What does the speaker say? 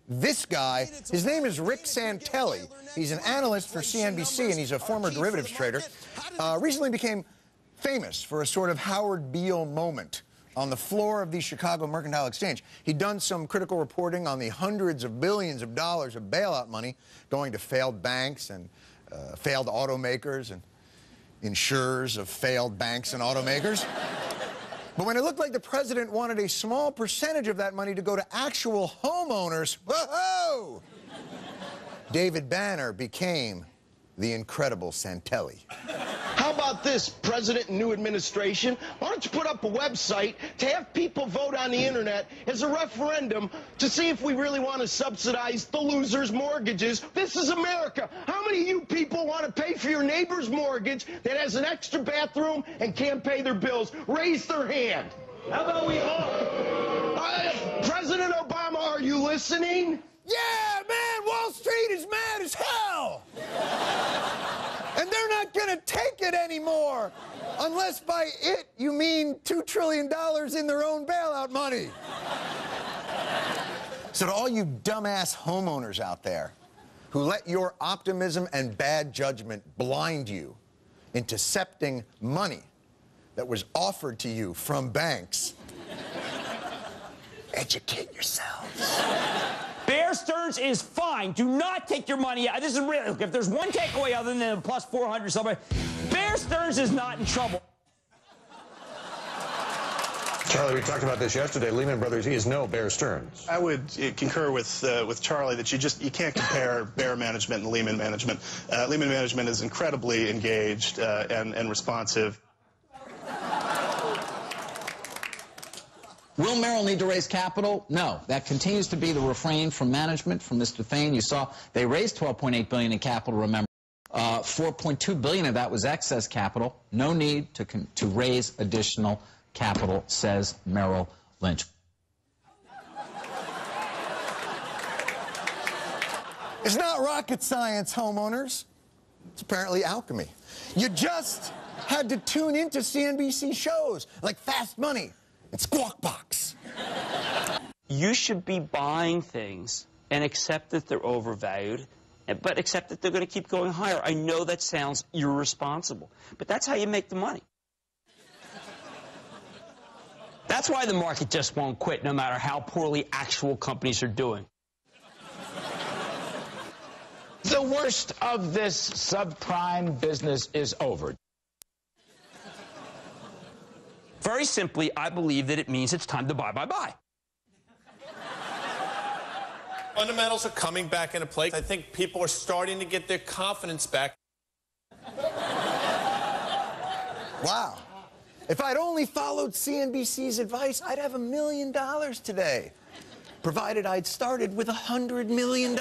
this guy. His name is Rick Santelli. He's an analyst for CNBC, and he's a former derivatives trader. Recently became famous for a sort of Howard Beale moment on the floor of the Chicago Mercantile Exchange. He'd done some critical reporting on the hundreds of billions of dollars of bailout money going to failed banks and failed automakers and insurers of failed banks and automakers. But when it looked like the president wanted a small percentage of that money to go to actual homeowners, whoa! David Banner became the incredible Santelli. How about this, President and new administration? Why don't you put up a website to have people vote on the internet as a referendum to see if we really want to subsidize the losers' mortgages? This is America. How many of you people want to pay for your neighbor's mortgage that has an extra bathroom and can't pay their bills? Raise their hand. How about we all? President Obama, are you listening? Yeah, man, Wall Street is mad as hell! And they're not gonna take it anymore, unless by it you mean $2 trillion in their own bailout money. So to all you dumbass homeowners out there who let your optimism and bad judgment blind you into accepting money that was offered to you from banks, educate yourselves. Bear Stearns is fine. Do not take your money out. This is really, look, if there's one takeaway other than a plus 400 somebody, Bear Stearns is not in trouble. Charlie, we talked about this yesterday. Lehman Brothers, he is no Bear Stearns. I would concur with Charlie that you can't compare Bear management and Lehman management. Lehman management is incredibly engaged and responsive. Will Merrill need to raise capital? No. That continues to be the refrain from management, from Mr. Thain. You saw they raised $12.8 billion in capital, remember. $4.2 billion of that was excess capital. No need to raise additional capital, says Merrill Lynch. It's not rocket science, homeowners. It's apparently alchemy. You just had to tune into CNBC shows like Fast Money and Squawk Box. You should be buying things and accept that they're overvalued, but accept that they're going to keep going higher. I know that sounds irresponsible, but that's how you make the money. That's why the market just won't quit, no matter how poorly actual companies are doing. The worst of this subprime business is over. Very simply, I believe that it means it's time to buy. Fundamentals are coming back into play. I think people are starting to get their confidence back. Wow. If I'd only followed CNBC's advice, I'd have $1 million today, provided I'd started with $100 million.